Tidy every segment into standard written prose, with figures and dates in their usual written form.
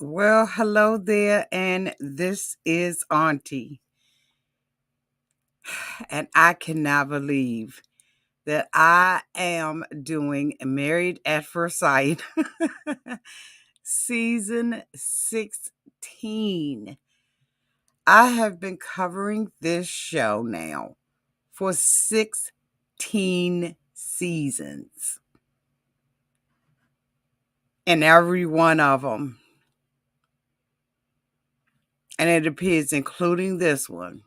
Well, hello there, and this is Auntie. And I cannot believe that I am doing Married at First Sight season 16. I have been covering this show now for 16 seasons, and every one of them, and it appears, including this one,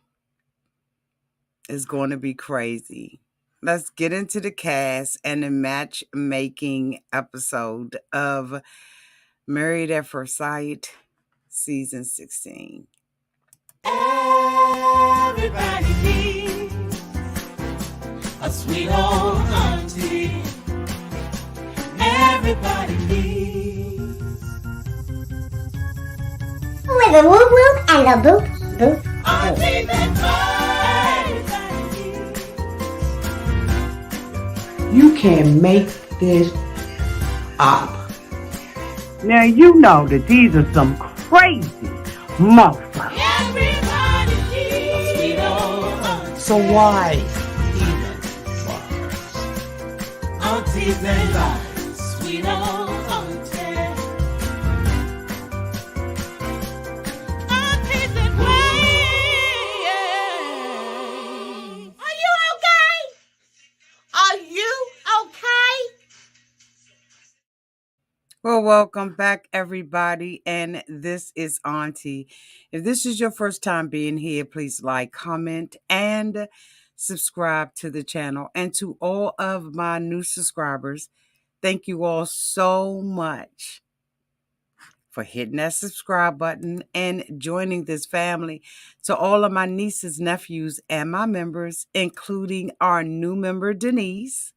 is going to be crazy. Let's get into the cast and the matchmaking episode of Married at First Sight, season 16. Everybody needs a sweet old auntie. Everybody needs with a whoop whoop and a boop boop auntie boop. that You can make this up. Now you know that these are some crazy motherfuckers. everybody needs a sweet old auntie. So why even bother? Aunties and lives, sweet old auntie. Aunties that wait. Are you okay? Are you okay? Well, welcome back, everybody, and this is Auntie. If this is your first time being here, please like, comment, and subscribe to the channel. And to all of my new subscribers, thank you all so much for hitting that subscribe button and joining this family. To all of my nieces, nephews, and my members, including our new member, Denise,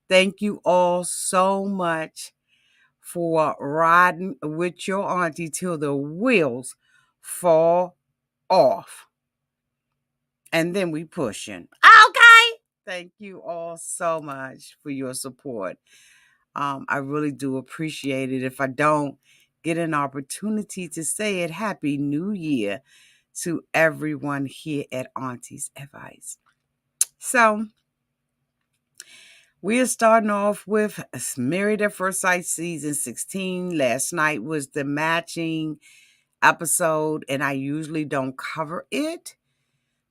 thank you all so much for riding with your auntie till the wheels fall off. And then we pushing. Okay. Thank you all so much for your support. I really do appreciate it. If I don't get an opportunity to say it, Happy New Year to everyone here at Auntie's Advice. So we are starting off with Married at First Sight season 16. Last night was the matching episode, and I usually don't cover it.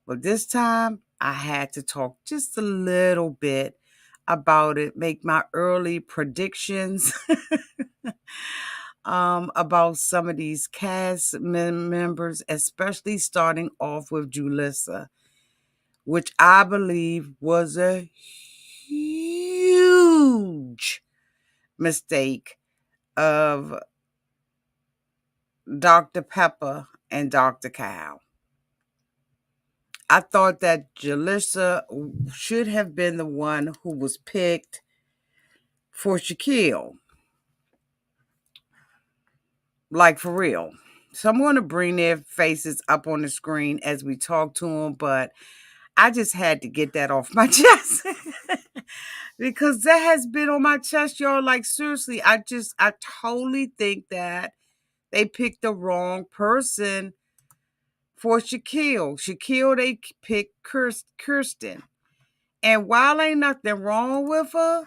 But this time, I had to talk just a little bit about it, make my early predictions about some of these cast members, especially starting off with Julissa, which I believe was a huge mistake of Dr. Pepper and Dr. Cow. I thought that Julissa should have been the one who was picked for Shaquille. Like, for real. So I'm going to bring their faces up on the screen as we talk to them, but I just had to get that off my chest. Because that has been on my chest, y'all. Like, seriously, I totally think that they picked the wrong person for Shaquille. Shaquille, they picked Kirsten. And while ain't nothing wrong with her,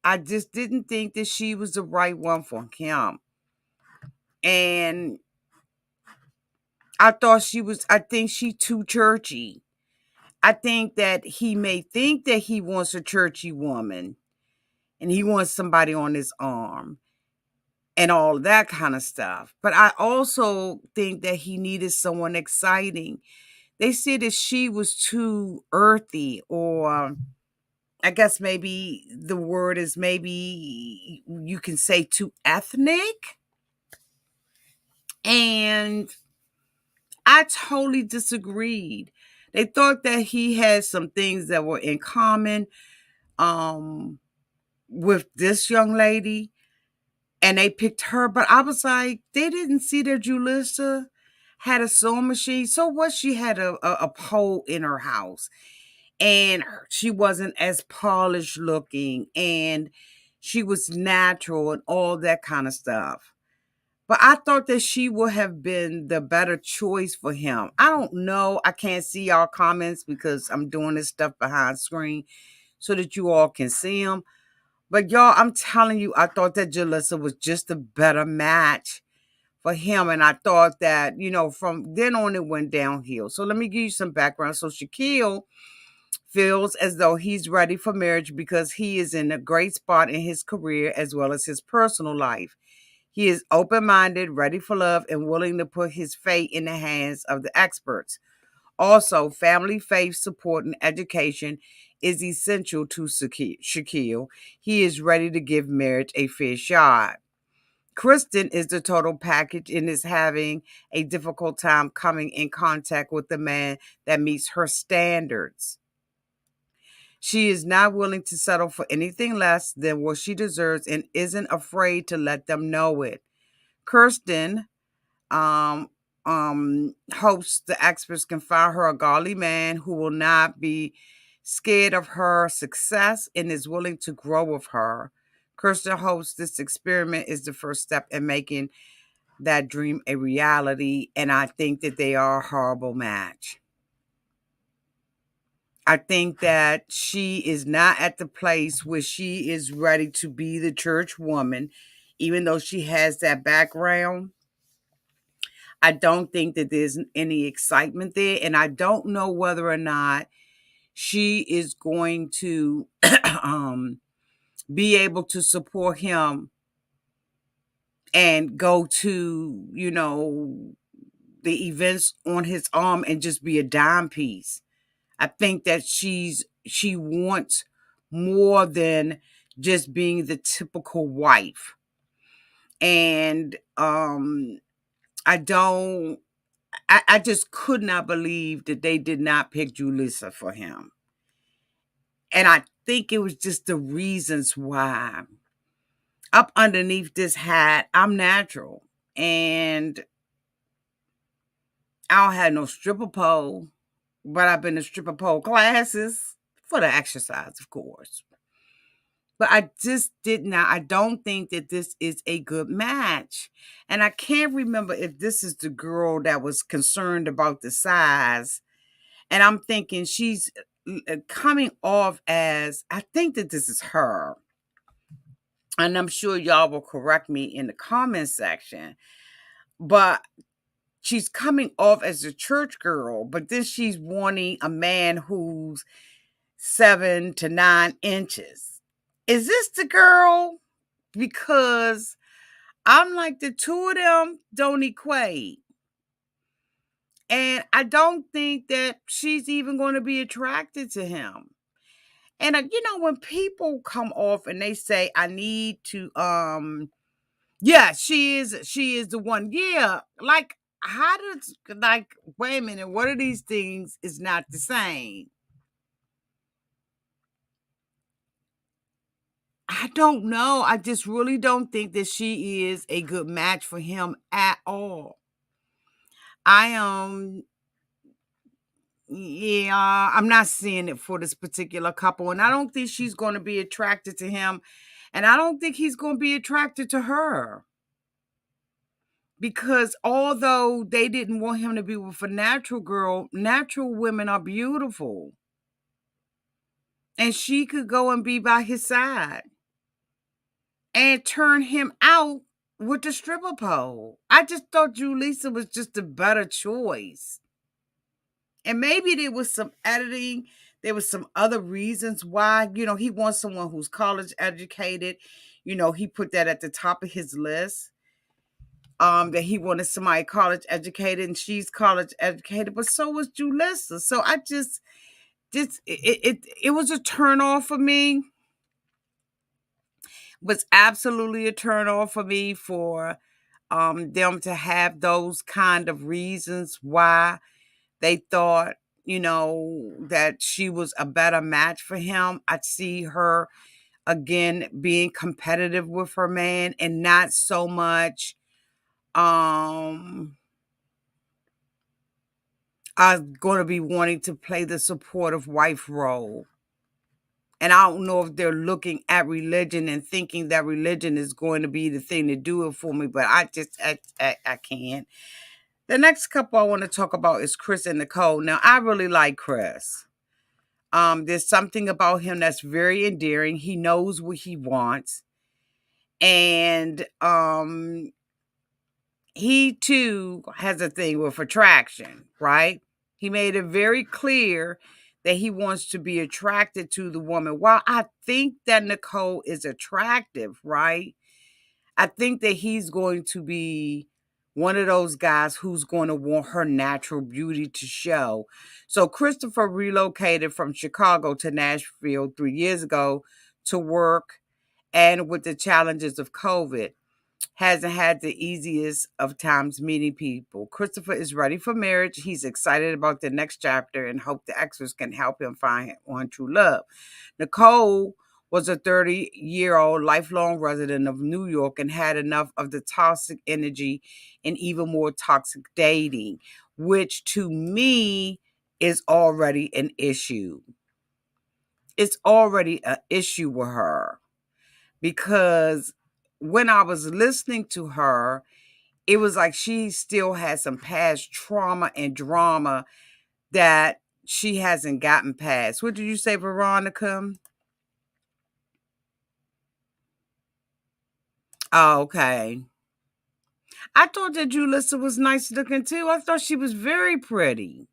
I just didn't think that she was the right one for him. And I think she too churchy. I think that he may think that he wants a churchy woman and he wants somebody on his arm and all that kind of stuff. But I also think that he needed someone exciting. They said that she was too earthy, or I guess maybe the word is, maybe you can say, too ethnic. And I totally disagreed. They thought that he had some things that were in common with this young lady, and they picked her. But I was like, they didn't see that Julissa had a sewing machine. So what? She had a pole in her house, and she wasn't as polished looking, and she was natural and all that kind of stuff. But I thought that she would have been the better choice for him. I don't know. I can't see y'all comments because I'm doing this stuff behind screen so that you all can see them. But y'all, I'm telling you, I thought that Jalissa was just a better match for him. And I thought that, from then on it went downhill. So let me give you some background. So Shaquille feels as though he's ready for marriage because he is in a great spot in his career as well as his personal life. He is open-minded, ready for love, and willing to put his fate in the hands of the experts. Also, family, faith, support, and education is essential to Shaquille. He is ready to give marriage a fair shot. Kristen is the total package and is having a difficult time coming in contact with the man that meets her standards. She is not willing to settle for anything less than what she deserves and isn't afraid to let them know it. Kirsten um, hopes the experts can find her a godly man who will not be scared of her success and is willing to grow with her. Kirsten hopes this experiment is the first step in making that dream a reality, and I think that they are a horrible match. I think that she is not at the place where she is ready to be the church woman, even though she has that background. I don't think that there's any excitement there, and I don't know whether or not she is going to be able to support him and go to, the events on his arm and just be a dime piece. I think that she wants more than just being the typical wife. And I don't I just could not believe that they did not pick Julissa for him. And I think it was just the reasons why. Up underneath this hat, I'm natural. And I don't have no stripper pole, but I've been to stripper pole classes for the exercise, of course. But I don't think that this is a good match. And I can't remember if this is the girl that was concerned about the size. And I'm thinking she's coming off as, I think that this is her. And I'm sure y'all will correct me in the comment section. But she's coming off as a church girl, but then she's wanting a man who's 7 to 9 inches. Is this the girl? Because I'm like, the two of them don't equate. And I don't think that she's even going to be attracted to him. And when people come off and they say, I need to, yeah, she is the one. Yeah, like, how does, like, wait a minute, what are these things is not the same? I don't know. I just really don't think that she is a good match for him at all. I yeah, I'm not seeing it for this particular couple, and I don't think she's going to be attracted to him, and I don't think he's going to be attracted to her. Because although they didn't want him to be with a natural girl, natural women are beautiful. And she could go and be by his side and turn him out with the stripper pole. I just thought Julissa was just a better choice. And maybe there was some editing. There was some other reasons why, he wants someone who's college educated. He put that at the top of his list. That he wanted somebody college educated, and she's college educated, but so was Julissa. So I just it was a turn off for me. Was absolutely a turn off for me for them to have those kind of reasons why they thought, that she was a better match for him. I'd see her again being competitive with her man and not so much I'm going to be wanting to play the supportive wife role. And I don't know if they're looking at religion and thinking that religion is going to be the thing to do it for me, but I can't. The next couple I want to talk about is Chris and Nicole. Now, I really like Chris. There's something about him that's very endearing. He knows what he wants. And he too has a thing with attraction, right? He made it very clear that he wants to be attracted to the woman. While I think that Nicole is attractive, right? I think that he's going to be one of those guys who's going to want her natural beauty to show. So Christopher relocated from Chicago to Nashville 3 years ago to work, and with the challenges of COVID, hasn't had the easiest of times meeting people. Christopher is ready for marriage. He's excited about the next chapter and hope the extras can help him find one true love. Nicole was a 30-year-old lifelong resident of New York and had enough of the toxic energy and even more toxic dating, which to me is already an issue. It's already an issue with her, because when I was listening to her, it was like she still has some past trauma and drama that she hasn't gotten past. What did you say, Veronica? Oh, okay. I thought that Julissa was nice looking too. I thought she was very pretty.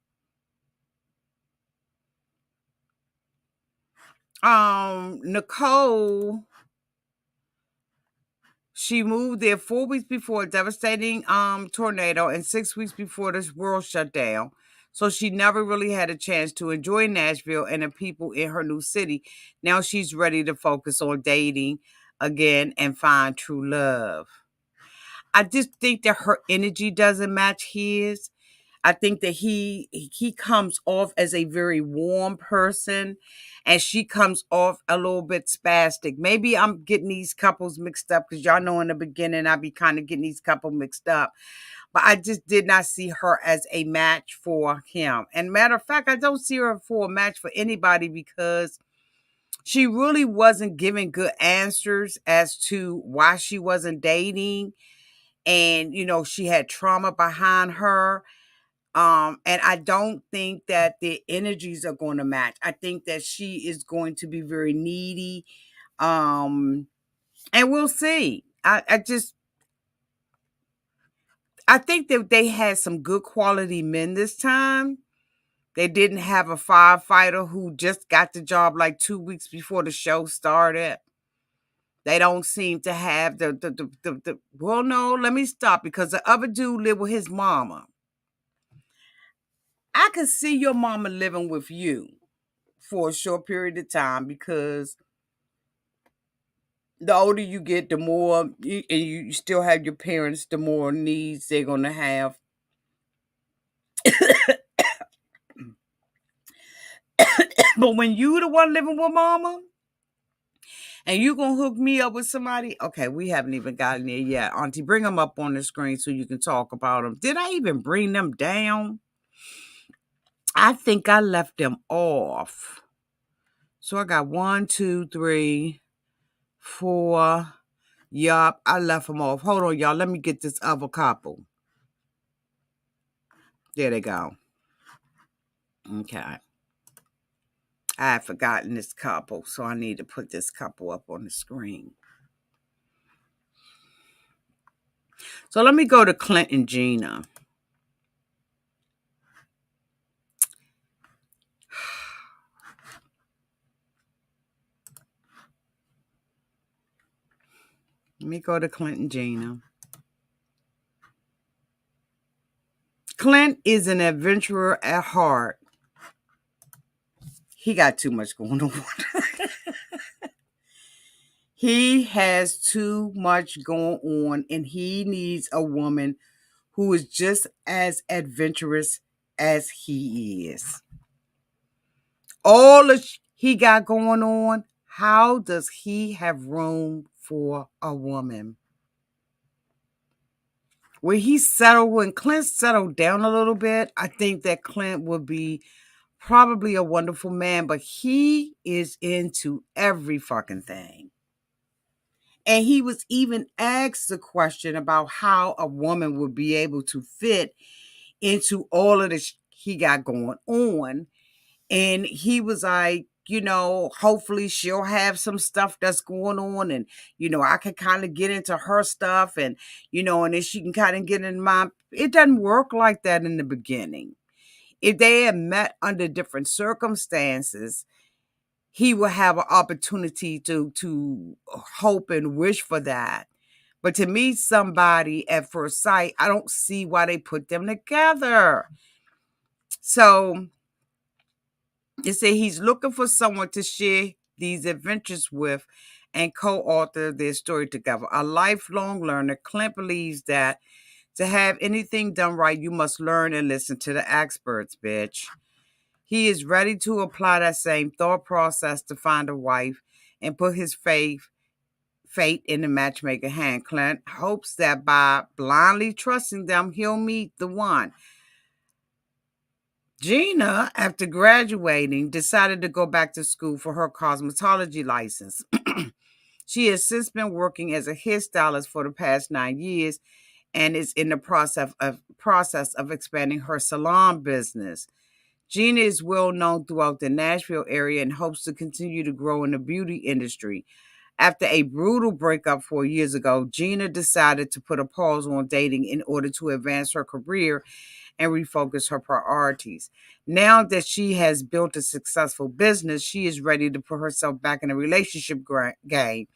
Nicole, she moved there 4 weeks before a devastating tornado and 6 weeks before this world shut down. So she never really had a chance to enjoy Nashville and the people in her new city. Now she's ready to focus on dating again and find true love. I just think that her energy doesn't match his. I think that he comes off as a very warm person, and she comes off a little bit spastic. Maybe I'm getting these couples mixed up, because y'all know in the beginning I'd be kind of getting these couples mixed up. But I just did not see her as a match for him. And matter of fact, I don't see her for a match for anybody, because she really wasn't giving good answers as to why she wasn't dating. And, she had trauma behind her. And I don't think that the energies are going to match. I think that she is going to be very needy. And we'll see. I think that they had some good quality men this time. They didn't have a firefighter who just got the job like 2 weeks before the show started. They don't seem to have the well, no, let me stop, because the other dude lived with his mama. I could see your mama living with you for a short period of time, because the older you get, the more, and you still have your parents, the more needs they're going to have. But when you the one living with mama, and you going to hook me up with somebody, okay, we haven't even gotten there yet. Auntie, bring them up on the screen so you can talk about them. Did I even bring them down? I think I left them off. So I got 1, 2, 3, 4. Yup, I left them off. Hold on, y'all. Let me get this other couple. There they go. Okay. I had forgotten this couple, so I need to put this couple up on the screen. So let me go to Clint and Gina. Let me go to Clint and Gina. Clint is an adventurer at heart. He got too much going on. He has too much going on, and he needs a woman who is just as adventurous as he is. All that he got going on, how does he have room for a woman? When Clint settled down a little bit, I think that Clint would be probably a wonderful man, but he is into every fucking thing. And he was even asked the question about how a woman would be able to fit into all of this he got going on. And he was like, hopefully she'll have some stuff that's going on. And, I can kind of get into her stuff and, and then she can kind of get in my. It doesn't work like that in the beginning. If they had met under different circumstances, he will have an opportunity to hope and wish for that. But to meet somebody at first sight, I don't see why they put them together. So they say he's looking for someone to share these adventures with and co-author their story together. A lifelong learner, Clint believes that to have anything done right, you must learn and listen to the experts, bitch. He is ready to apply that same thought process to find a wife and put his fate in the matchmaker hand. Clint hopes that by blindly trusting them, he'll meet the one. Gina, after graduating, decided to go back to school for her cosmetology license. She has since been working as a hairstylist for the past 9 years and is in the process of expanding her salon business. Gina is well known throughout the Nashville area and hopes to continue to grow in the beauty industry. After a brutal breakup 4 years ago, Gina decided to put a pause on dating in order to advance her career and refocus her priorities. Now that she has built a successful business, she is ready to put herself back in a relationship game.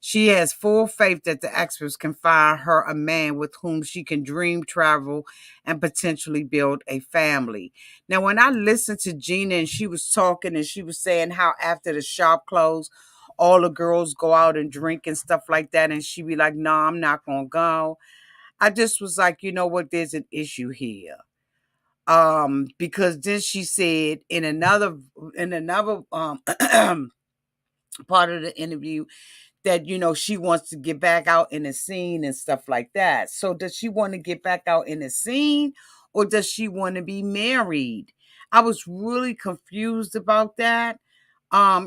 She has full faith that the experts can find her a man with whom she can dream, travel, and potentially build a family. Now, when I listened to Gina and she was talking and she was saying how after the shop closed, all the girls go out and drink and stuff like that, and she be like, "No, I'm not gonna go." I just was like, you know what? There's an issue here. Because then she said in another part of the interview that she wants to get back out in the scene and stuff like that. So does she want to get back out in the scene or does she want to be married? I was really confused about that.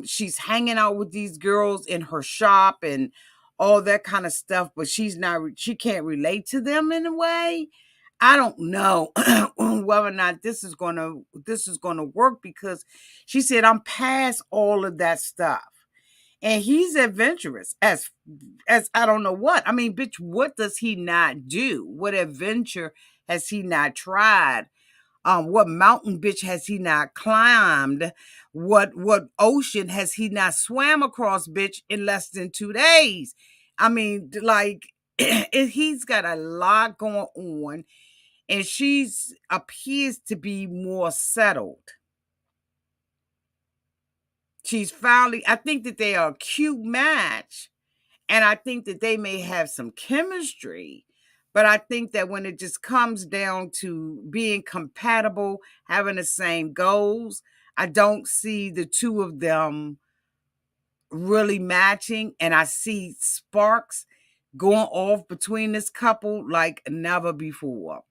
She's hanging out with these girls in her shop and all that kind of stuff, but she can't relate to them in a way. I don't know whether or not this is gonna work because she said I'm past all of that stuff. And he's adventurous as I don't know what. I mean, bitch, what does he not do? What adventure has he not tried? What mountain bitch has he not climbed? What ocean has he not swam across, bitch, in less than 2 days? I mean, like he's got a lot going on, and she's appears to be more settled. She's finally, I think that they are a cute match. And I think that they may have some chemistry. But I think that when it just comes down to being compatible, having the same goals, I don't see the two of them really matching. And I see sparks going off between this couple like never before.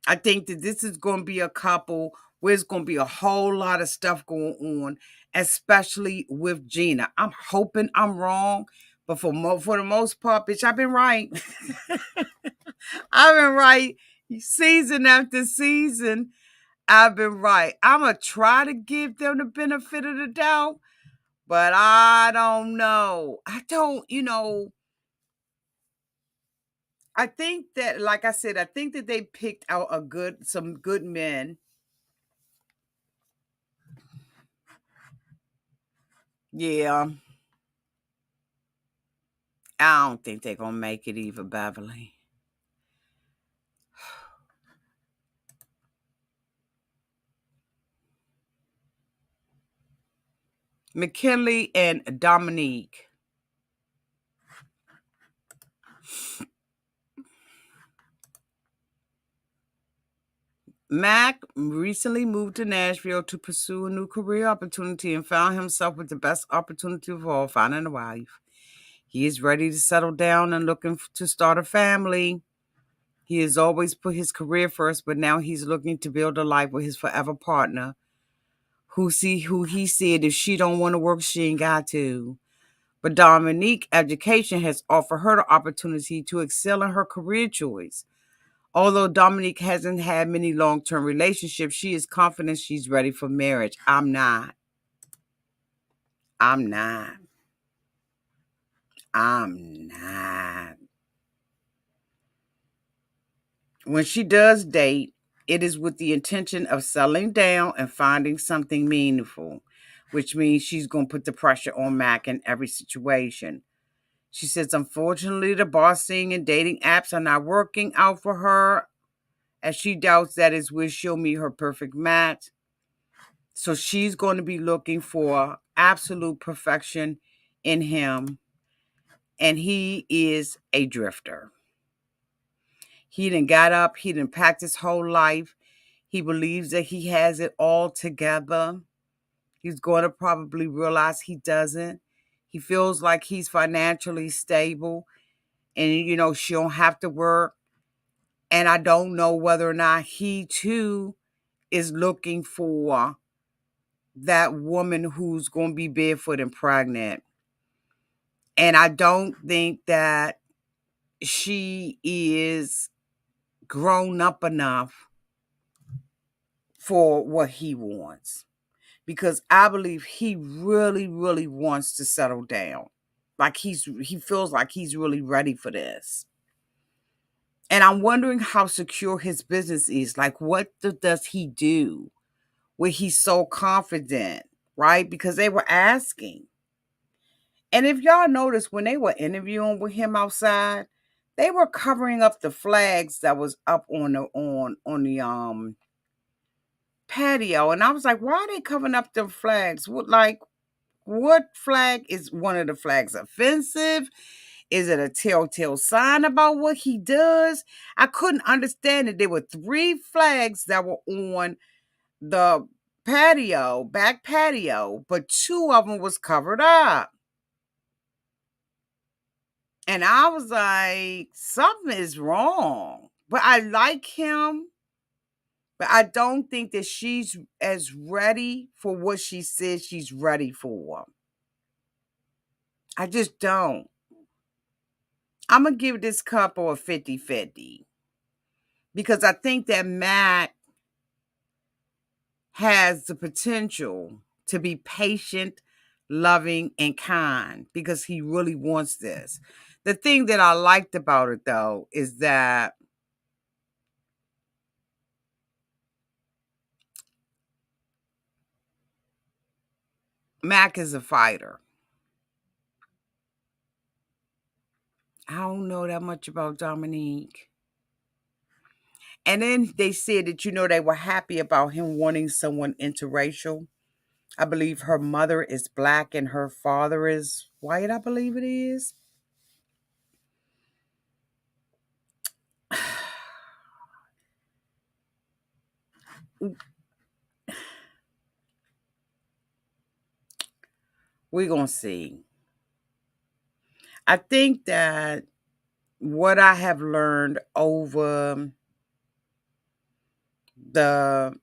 I think that this is going to be a couple where it's going to be a whole lot of stuff going on, especially with Gina. I'm hoping I'm wrong, but for the most part, bitch, I've been right. I've been right season after season. I've been right. I'm going to try to give them the benefit of the doubt, but I don't know. I think that, like I said, I think that they picked out some good men. Yeah. I don't think they're gonna make it either, Beverly. McKinley and Dominique. Mac recently moved to Nashville to pursue a new career opportunity and found himself with the best opportunity of all, finding a wife. He is ready to settle down and looking to start a family. He has always put his career first, but now he's looking to build a life with his forever partner, who he said if she don't want to work, she ain't got to. But Dominique Education has offered her the opportunity to excel in her career choice. Although Dominique hasn't had many long-term relationships, she is confident she's ready for marriage. I'm not. I'm not. I'm not. When she does date, it is with the intention of settling down and finding something meaningful, which means she's going to put the pressure on Mac in every situation. She says, unfortunately, the bossing and dating apps are not working out for her, as she doubts that is where she'll meet her perfect match. So she's going to be looking for absolute perfection in him, and he is a drifter. He done got up, he done packed his whole life. He believes that he has it all together. He's going to probably realize he doesn't. He feels like he's financially stable and, she don't have to work. And I don't know whether or not he, too, is looking for that woman who's going to be barefoot and pregnant. And I don't think that she is grown up enough for what he wants. Because I believe he really, really wants to settle down. Like he feels like he's really ready for this. And I'm wondering how secure his business is. Like, what does he do where he's so confident, right? Because they were asking. And if y'all notice, when they were interviewing with him outside, they were covering up the flags that was up on the patio. And I was like, why are they covering up the flags? What flag is one of the flags offensive? Is it a telltale sign about what he does? I couldn't understand it. There were 3 flags that were on the back patio, but 2 of them was covered up. And I was like, something is wrong. But I like him, but I don't think that she's as ready for what she says she's ready for. I just don't. I'm going to give this couple a 50-50 because I think that Matt has the potential to be patient, loving, and kind because he really wants this. The thing that I liked about it, though, is that Mac is a fighter. I don't know that much about Dominique. And then they said that, they were happy about him wanting someone interracial. I believe her mother is black and her father is white, I believe it is. We're going to see. I think that what I have learned over the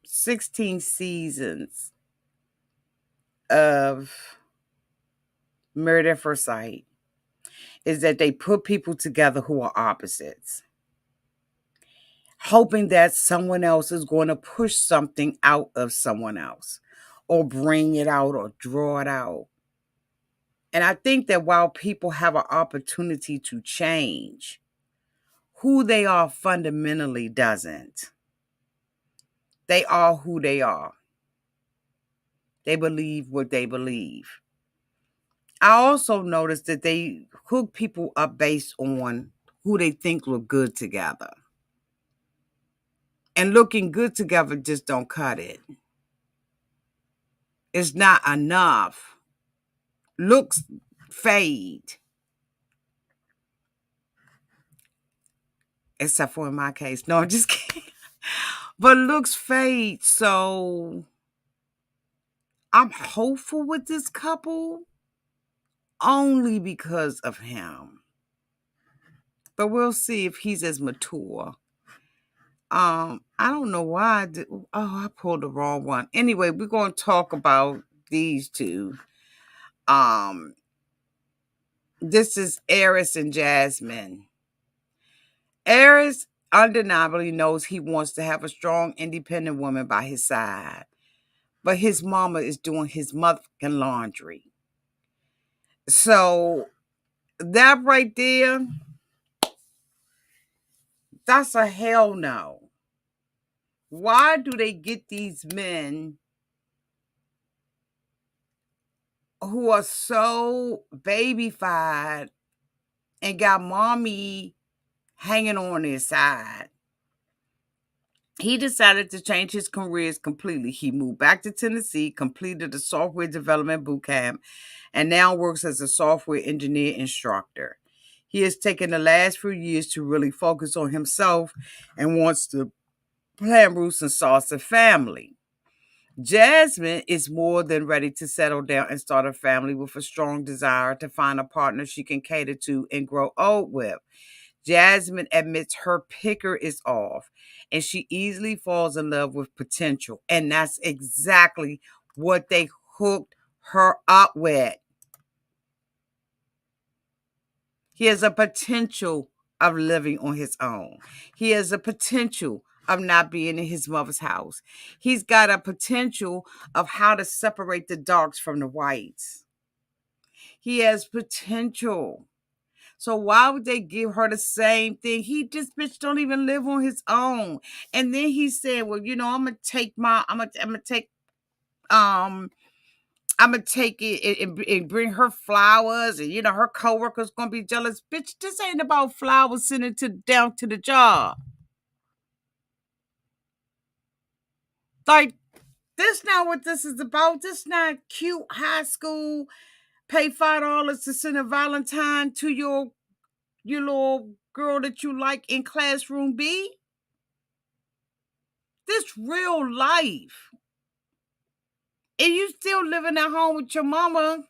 16 seasons of Married at First Sight is that they put people together who are opposites, hoping that someone else is going to push something out of someone else or bring it out or draw it out. And I think that while people have an opportunity to change, who they are fundamentally doesn't. They are who they are. They believe what they believe. I also noticed that they hook people up based on who they think look good together. And looking good together just don't cut it. It's not enough. Looks fade. Except for in my case. No, I'm just kidding. But looks fade. So I'm hopeful with this couple. only because of him. But we'll see if he's as mature. I don't know why I pulled the wrong one. Anyway, we're going to talk about these two. This is Airris and Jasmine. Airris undeniably knows he wants to have a strong, independent woman by his side, but his mama is doing his motherfucking laundry. So that right there, that's a hell no. Why do they get these men who are so babyfied and got mommy hanging on his side? He decided to change his careers completely. He moved back to Tennessee, completed a software development boot camp, and now works as a software engineer instructor. He has taken the last few years to really focus on himself and wants to plan roots and start a family. Jasmine is more than ready to settle down and start a family with a strong desire to find a partner she can cater to and grow old with. Jasmine admits her picker is off and she easily falls in love with potential. And that's exactly what they hooked her up with. He has a potential of living on his own. He has a potential of not being in his mother's house. He's got a potential of how to separate the darks from the whites. He has potential. So why would they give her the same thing? This bitch don't even live on his own. And then he said, well, I'm gonna take it and bring her flowers, and her coworkers gonna be jealous. Bitch, this ain't about flowers sending down to the job. Like, this not what this is about. This not cute high school. Pay $5 to send a Valentine to your little girl that you like in classroom B. This real life. And you still living at home with your mama.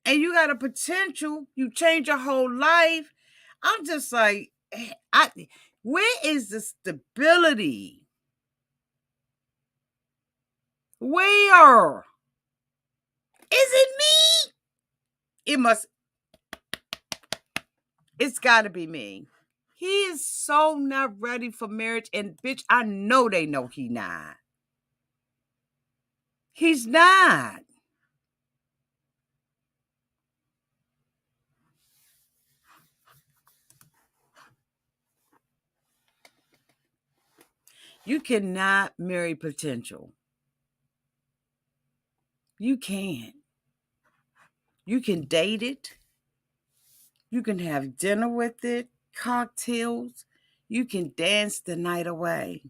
And you got a potential. You change your whole life. I'm just like, where is the stability? Where? Is it me? It's gotta be me. He is so not ready for marriage. And bitch, I know they know he not. He's not. You cannot marry potential. You can't. You can date it. You can have dinner with it, cocktails. You can dance the night away.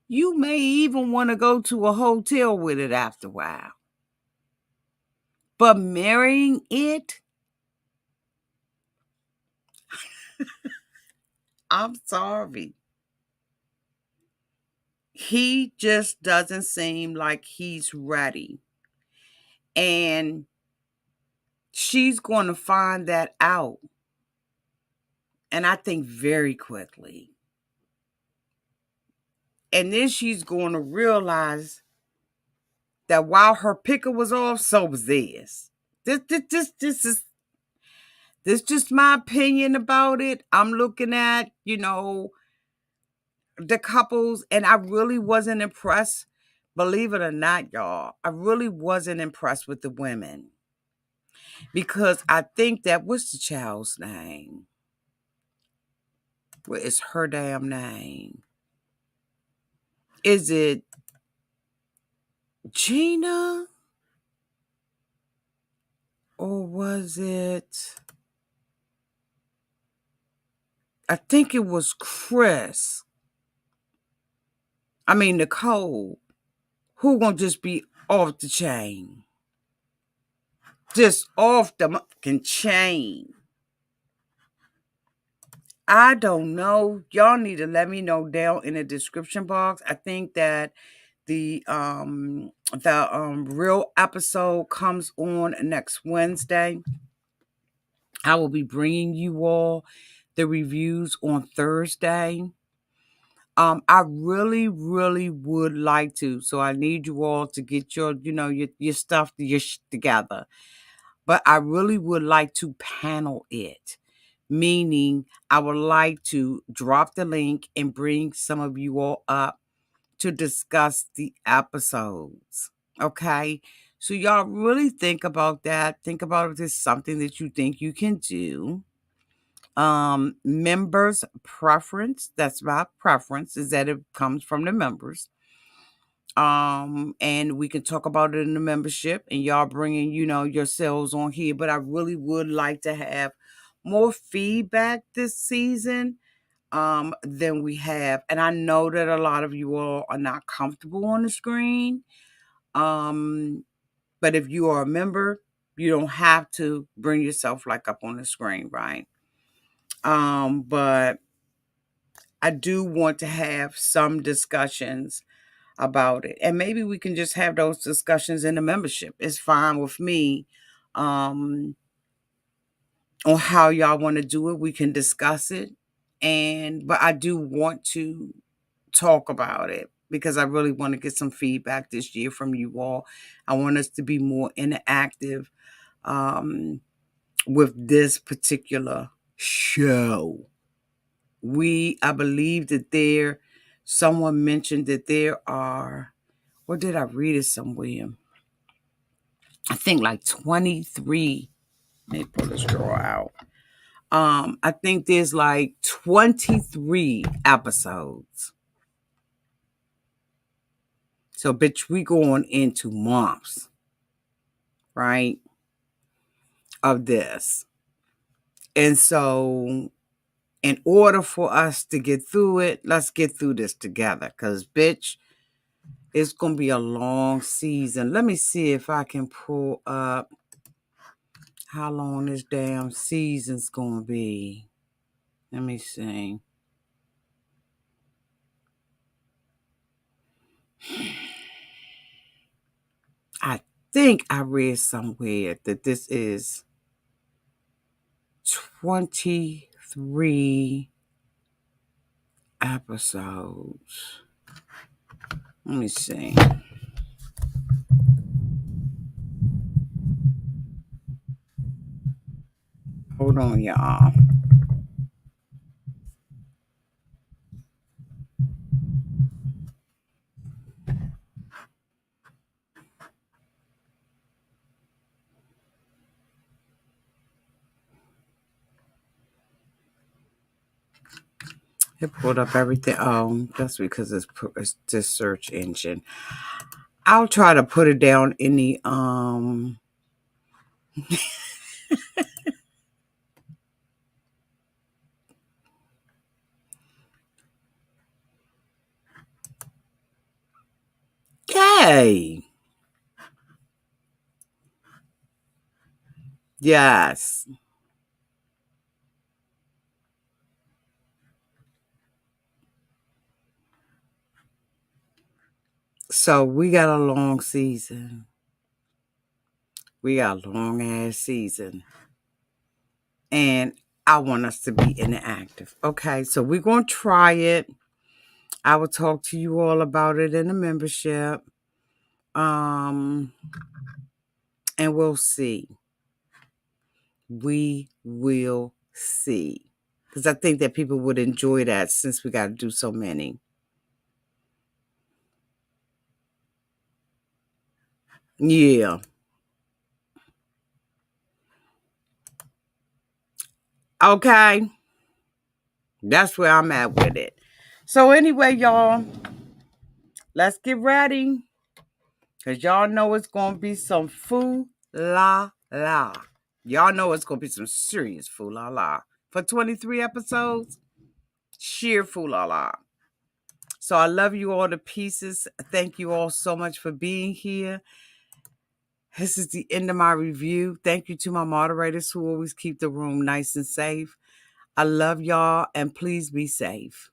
You may even want to go to a hotel with it after a while. But marrying it, I'm sorry. He just doesn't seem like he's ready. And she's going to find that out. And I think very quickly. And then she's going to realize that while her picker was off, so was theirs. This is just my opinion about it. I'm looking at, the couples, and I really wasn't impressed. Believe it or not, y'all, I really wasn't impressed with the women. Because I think what's the child's name? What is her damn name? Is it Gina? Or was it? I think it was Chris. Nicole. Who gonna just be off the chain? Just off the fucking chain. I don't know. Y'all need to let me know down in the description box. I think that The real episode comes on next Wednesday. I will be bringing you all the reviews on Thursday. I really, really would like to. So I need you all to get your stuff together. But I really would like to panel it, meaning I would like to drop the link and bring some of you all up to discuss the episodes. Okay. So y'all really think about that. Think about if there's something that you think you can do. Members preference. That's my preference, is that it comes from the members. And we can talk about it in the membership and y'all bringing, yourselves on here. But I really would like to have more feedback this season than we have. And I know that a lot of you all are not comfortable on the screen. But if you are a member, you don't have to bring yourself like up on the screen, right? But I do want to have some discussions about it. And maybe we can just have those discussions in the membership. It's fine with me. On how y'all want to do it. We can discuss it. But I do want to talk about it because I really want to get some feedback this year from you all. I want us to be more interactive with this particular show. I believe that someone mentioned that there are, or did I read it somewhere? I think like 23. Let me pull this drawer out. I think there's like 23 episodes. So, bitch, we going into months, right, of this. And so, in order for us to get through it, let's get through this together. Because, bitch, it's going to be a long season. Let me see if I can pull up how long this damn season's going to be. Let me see. I think I read somewhere that this is 23 episodes. Let me see. Hold on, y'all. It pulled up everything. Oh, that's because it's this search engine. I'll try to put it down in the Yay! Yes. So we got a long season. We got a long ass season. And I want us to be interactive. Okay, so we're going to try it. I will talk to you all about it in the membership. And we'll see. We will see. Because I think that people would enjoy that since we got to do so many. Yeah. Okay. That's where I'm at with it. So anyway, y'all, let's get ready. Because y'all know it's going to be some foo-la-la. Y'all know it's going to be some serious foo-la-la. For 23 episodes, sheer foo-la-la. So I love you all to pieces. Thank you all so much for being here. This is the end of my review. Thank you to my moderators who always keep the room nice and safe. I love y'all, and please be safe.